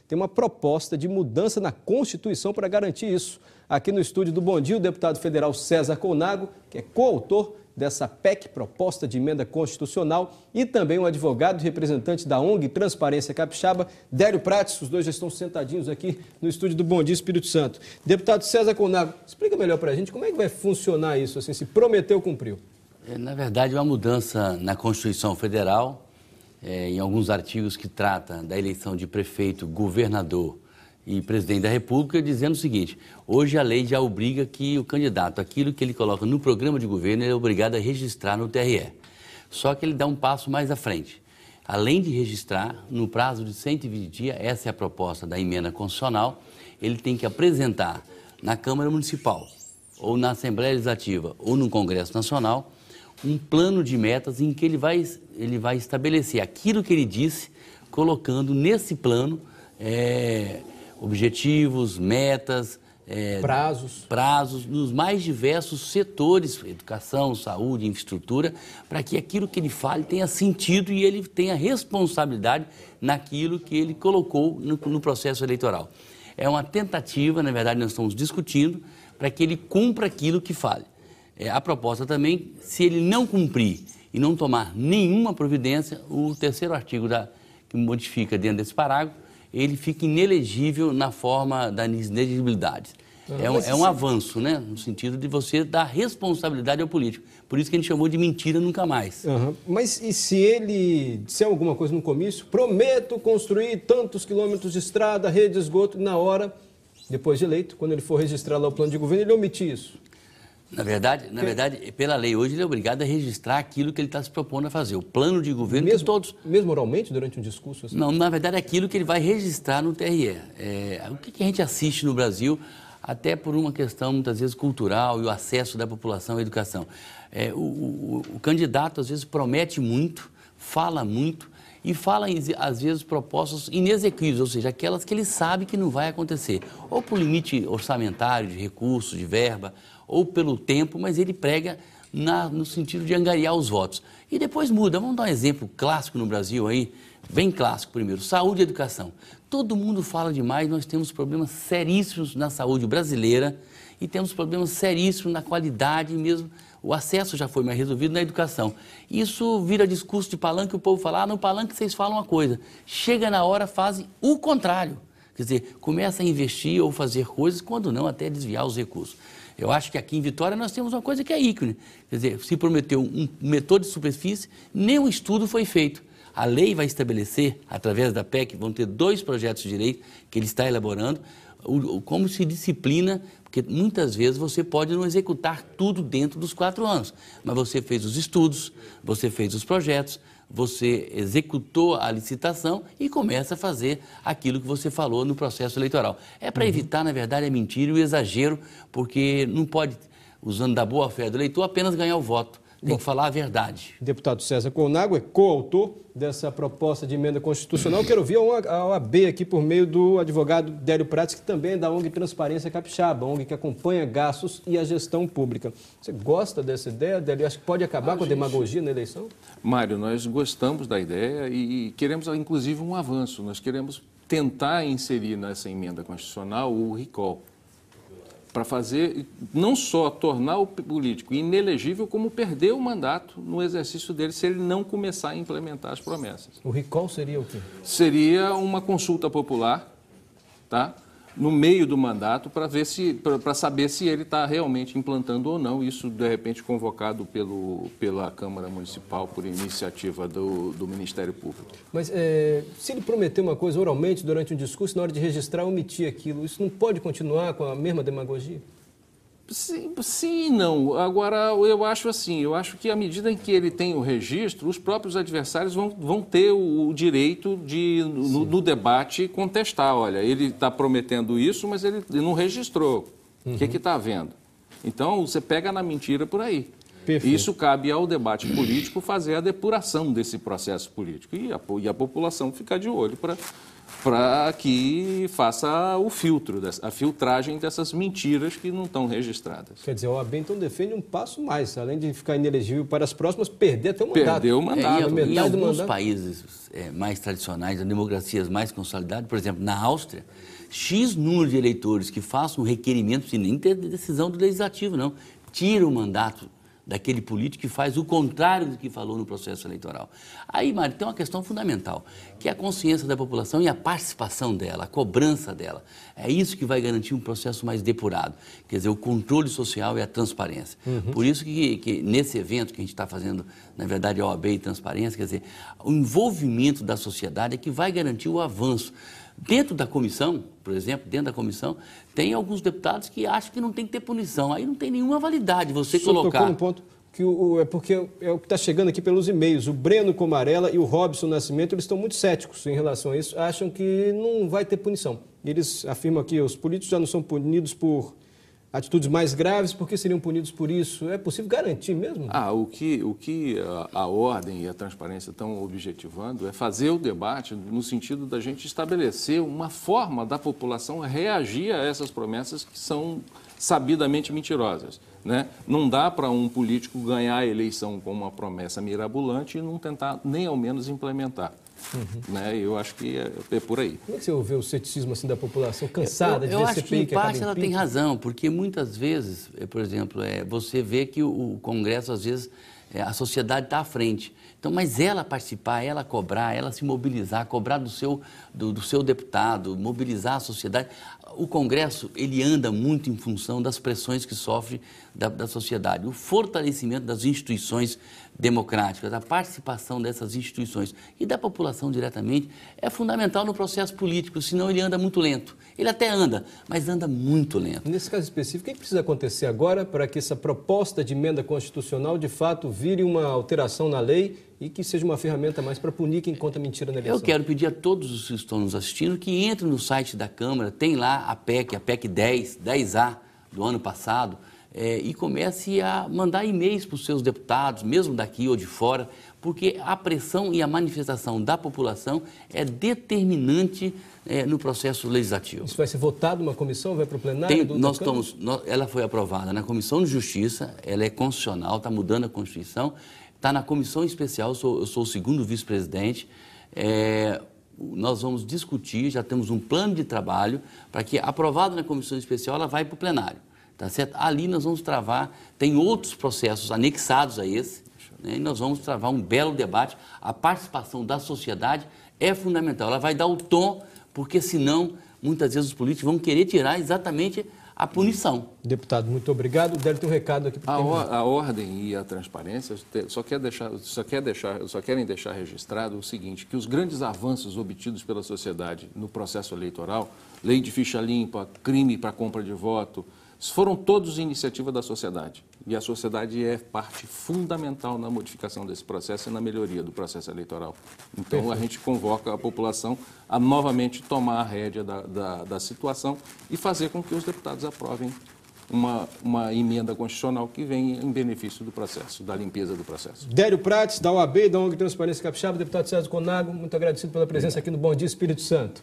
tem uma proposta de mudança na Constituição para garantir isso. Aqui no estúdio do Bom Dia, o deputado federal César Colnago, que é coautor dessa PEC, proposta de emenda constitucional, e também um advogado e representante da ONG Transparência Capixaba, Délio Prates. Os dois já estão sentadinhos aqui no estúdio do Bom Dia Espírito Santo. Deputado César Colnago, explica melhor para a gente como é que vai funcionar isso, assim, se prometeu, cumpriu. Na verdade, é uma mudança na Constituição Federal, em alguns artigos que trata da eleição de prefeito, governador e presidente da República, dizendo o seguinte: hoje a lei já obriga que o candidato, aquilo que ele coloca no programa de governo, ele é obrigado a registrar no TRE. Só que ele dá um passo mais à frente. Além de registrar, no prazo de 120 dias, essa é a proposta da emenda constitucional, ele tem que apresentar na Câmara Municipal, ou na Assembleia Legislativa, ou no Congresso Nacional, um plano de metas em que ele vai estabelecer aquilo que ele disse, colocando nesse plano objetivos, metas, prazos nos mais diversos setores, educação, saúde, infraestrutura, para que aquilo que ele fale tenha sentido e ele tenha responsabilidade naquilo que ele colocou no processo eleitoral. É uma tentativa, na verdade nós estamos discutindo, para que ele cumpra aquilo que fale. A proposta também, se ele não cumprir e não tomar nenhuma providência, o terceiro artigo que modifica dentro desse parágrafo, ele fica inelegível na forma da inelegibilidade. É um avanço, né? No sentido de você dar responsabilidade ao político. Por isso que a gente chamou de mentira nunca mais. Mas e se ele disser alguma coisa no comício, prometo construir tantos quilômetros de estrada, rede de esgoto, na hora, depois de eleito, quando ele for registrar lá o plano de governo, ele omitir isso? Na verdade, pela lei hoje, ele é obrigado a registrar aquilo que ele está se propondo a fazer. O plano de governo mesmo, que todos... Mesmo oralmente, durante um discurso? Assim? Não, na verdade, é aquilo que ele vai registrar no TRE. O que a gente assiste no Brasil, até por uma questão, muitas vezes, cultural e o acesso da população à educação. O candidato, às vezes, promete muito, fala muito, e fala, às vezes, propostas inexequíveis, ou seja, aquelas que ele sabe que não vai acontecer. Ou por limite orçamentário, de recursos, de verba, ou pelo tempo, mas ele prega no sentido de angariar os votos. E depois muda. Vamos dar um exemplo clássico no Brasil aí, bem clássico primeiro, saúde e educação. Todo mundo fala demais, nós temos problemas seríssimos na saúde brasileira e temos problemas seríssimos na qualidade mesmo. O acesso já foi mais resolvido na educação. Isso vira discurso de palanque, o povo fala, no palanque vocês falam uma coisa. Chega na hora, fazem o contrário. Quer dizer, começa a investir ou fazer coisas, quando não, até desviar os recursos. Eu acho que aqui em Vitória nós temos uma coisa que é ícone. Quer dizer, se prometeu um metrô de superfície, nenhum estudo foi feito. A lei vai estabelecer, através da PEC, vão ter 2 projetos de lei que ele está elaborando, como se disciplina, porque muitas vezes você pode não executar tudo dentro dos 4 anos, mas você fez os estudos, você fez os projetos, você executou a licitação e começa a fazer aquilo que você falou no processo eleitoral. É para evitar, na verdade, a mentira e o exagero, porque não pode, usando da boa-fé do eleitor, apenas ganhar o voto. Tem que falar a verdade. Deputado César Colnago é coautor dessa proposta de emenda constitucional. Eu quero ouvir a OAB aqui por meio do advogado Délio Prates, que também é da ONG Transparência Capixaba, ONG que acompanha gastos e a gestão pública. Você gosta dessa ideia, Délio? Acho que pode acabar com a demagogia na eleição? Mário, nós gostamos da ideia e queremos, inclusive, um avanço. Nós queremos tentar inserir nessa emenda constitucional o recall, para fazer, não só tornar o político inelegível, como perder o mandato no exercício dele, se ele não começar a implementar as promessas. O recall seria o quê? Seria uma consulta popular, tá? No meio do mandato, para saber se ele está realmente implantando ou não, isso de repente convocado pela Câmara Municipal por iniciativa do Ministério Público. Mas se ele prometer uma coisa oralmente durante um discurso, na hora de registrar, omitir aquilo, isso não pode continuar com a mesma demagogia? Sim e não. Agora, eu acho que à medida em que ele tem o registro, os próprios adversários vão ter o direito de, no debate, contestar. Olha, ele está prometendo isso, mas ele não registrou. O que está havendo? Então, você pega na mentira por aí. Perfeito. Isso cabe ao debate político fazer a depuração desse processo político e a população ficar de olho para que faça o filtro, a filtragem dessas mentiras que não estão registradas. Quer dizer, a OAB então defende um passo mais, além de ficar inelegível para as próximas, perder até o mandato. Perder o mandato. Em alguns países mais tradicionais, as democracias mais consolidadas, por exemplo, na Áustria, X número de eleitores que façam um requerimento, sem nem ter decisão do legislativo, não, tira o mandato daquele político que faz o contrário do que falou no processo eleitoral. Aí, Mário, tem uma questão fundamental, que é a consciência da população e a participação dela, a cobrança dela. É isso que vai garantir um processo mais depurado, quer dizer, o controle social e a transparência. Por isso que nesse evento que a gente está fazendo, na verdade, a OAB e transparência, quer dizer, o envolvimento da sociedade é que vai garantir o avanço. Dentro da comissão, por exemplo, dentro da comissão, tem alguns deputados que acham que não tem que ter punição. Aí não tem nenhuma validade você colocar... Tocou no ponto que é porque é o que está chegando aqui pelos e-mails. O Breno Comarella e o Robson Nascimento, eles estão muito céticos em relação a isso, acham que não vai ter punição. Eles afirmam que os políticos já não são punidos por atitudes mais graves, porque seriam punidos por isso. É possível garantir mesmo? O que a ordem e a transparência estão objetivando é fazer o debate no sentido da gente estabelecer uma forma da população reagir a essas promessas que são sabidamente mentirosas, né? Não dá para um político ganhar a eleição com uma promessa mirabolante e não tentar nem ao menos implementar. Né? Eu acho que é por aí. Como é que você ouviu o ceticismo assim, da população cansada de ver eu acho CPI que, em parte, ela tem razão, porque muitas vezes, por exemplo, você vê que o Congresso, às vezes, a sociedade está à frente. Então, mas ela participar, ela cobrar, ela se mobilizar, cobrar do seu deputado, mobilizar a sociedade. O Congresso, ele anda muito em função das pressões que sofre da sociedade. O fortalecimento das instituições democráticas, a participação dessas instituições e da população diretamente é fundamental no processo político, senão ele anda muito lento. Ele até anda, mas anda muito lento. Nesse caso específico, o que precisa acontecer agora para que essa proposta de emenda constitucional, de fato, vire uma alteração na lei e que seja uma ferramenta mais para punir quem conta mentira na eleição? Eu quero pedir a todos os que estão nos assistindo que entrem no site da Câmara, tem lá a PEC 10A do ano passado, e comece a mandar e-mails para os seus deputados, mesmo daqui ou de fora, porque a pressão e a manifestação da população é determinante no processo legislativo. Isso vai ser votado numa comissão, vai para o plenário? Ela foi aprovada na Comissão de Justiça, ela é constitucional, está mudando a Constituição, está na Comissão Especial, eu sou o segundo vice-presidente, nós vamos discutir, já temos um plano de trabalho para que, aprovado na Comissão Especial, ela vai para o plenário. Tá certo? Ali nós vamos travar, tem outros processos anexados a esse, né, e nós vamos travar um belo debate. A participação da sociedade é fundamental, ela vai dar o tom, porque senão, muitas vezes os políticos vão querer tirar exatamente a punição. Deputado, muito obrigado. Deve ter um recado aqui para a ordem e a transparência só querem deixar registrado o seguinte, que os grandes avanços obtidos pela sociedade no processo eleitoral, lei de ficha limpa, crime para compra de voto, foram todos iniciativa da sociedade. E a sociedade é parte fundamental na modificação desse processo e na melhoria do processo eleitoral. Então, a gente convoca a população a novamente tomar a rédea da situação e fazer com que os deputados aprovem uma emenda constitucional que venha em benefício do processo, da limpeza do processo. Dério Prates, da OAB, da ONG Transparência Capixaba, deputado César Conago, muito agradecido pela presença aqui no Bom Dia Espírito Santo.